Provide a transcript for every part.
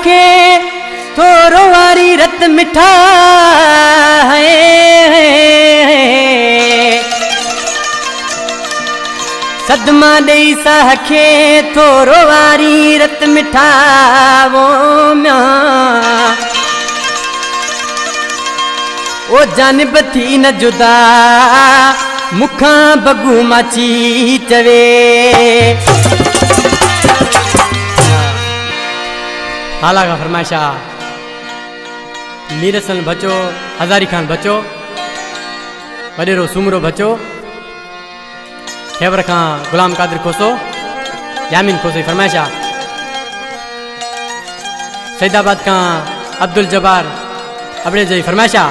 हके थोरो वारी रत मिठा है। सदमा दई सखे थोरो वारी रत मिठा वो म्या ओ जानब थी न जुदा मुखा बगू माची चवे। हाला का फरमाइशा मीर हसन बचो, हजारी खान बचो, वडेरो सुमरो बचो, खैबर खां गुलाम कादिर खोसो, यामीन खोसो फरमाइशा। सैदाबाद का अब्दुल जब्बार अबड़े जो फरमाइशा।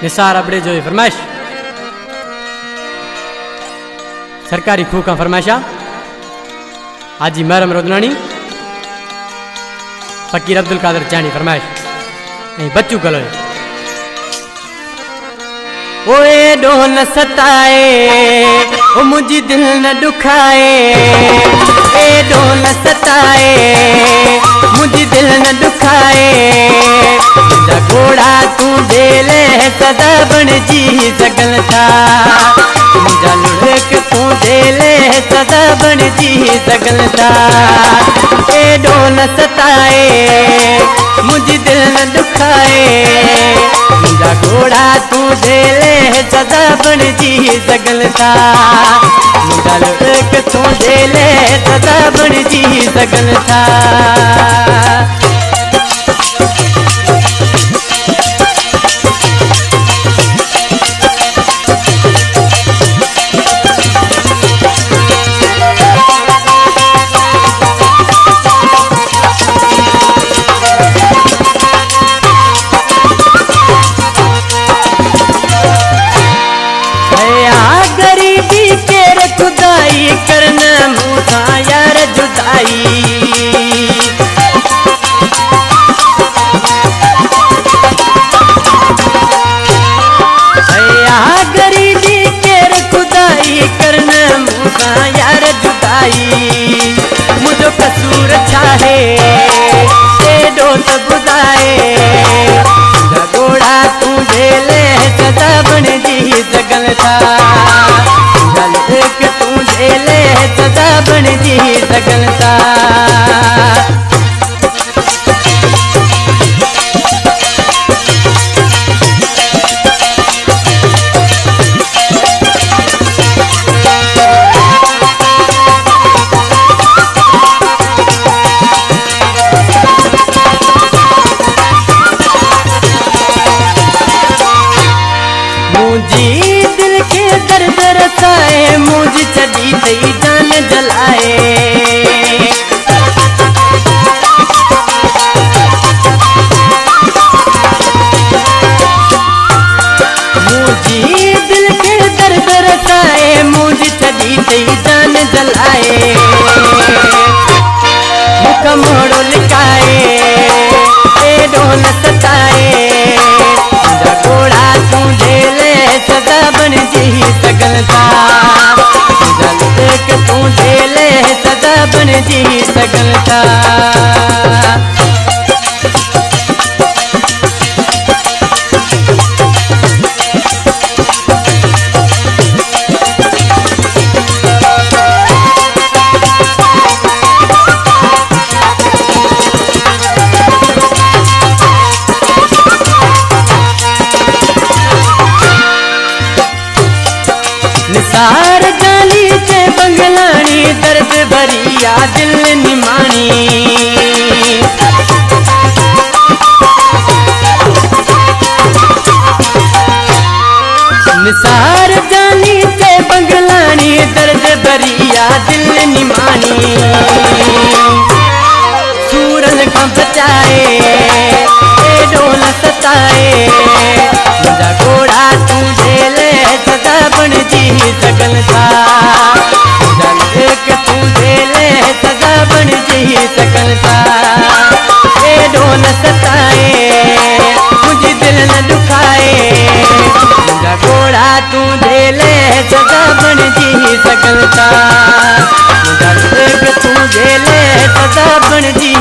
निसार अबड़े जो फरमाइश। सरकारी खू का फरमाइशा। हाजी महरम रोदनानी, फकीर अब्दुल कादिर चानी फरमाइश। बच्चू कलो ओए डो न सताए ओ मुझी दिल न दुखाए, ए डो न सताए मुझी दिल न दुखाए। मुझा घोड़ा तू देले सदा बन जी सगल था, मुझा लुढ़क तू देले सदा बन जी सगल था। ए डो न सताए मुझी दिल न दुखाए, मुझा घोड़ा तू देले सदा बन जी सगल था। मुझा लुढ़क तू देले सदा बन जी सगल था। करना मुझा यार जुदाई, गरीबी केर खुदाई करना मुझा यार जुदाई। मुझो कसूर छाहे डो त बुदाए, घोड़ा तू झेले सदा बन जी सगल था। तू झेले सदा बन जी सगल था। मुझी दिल के दर्द रसाए, मुझी चढ़ी थई जान जलाए। मुझी दिल के दर्द रसाए, मुझी चढ़ी थई जान जलाए। मुख मोड़ो लिकाए ए डो न सताए, घोड़ा तू झेले सदा बन जी सगल था। तू झेले सदा बन जी सगल था। निसार जाली चे बंगलानी दर्द भरिया दिल निमानी। निसार जाली चे बंगलानी दर्द भरिया दिल निमानी। सूरन का बचाए डो न सताए, मुझा घोड़ा तू झेले सदा बन जी सगल था। तू झेले सदा बन जी सगल था। ए डो न सताए मुझे दिल न दुखाए, मुझा घोड़ा तू झेले सदा बन जी सकल था। मुझा तू झेले सदा बन जी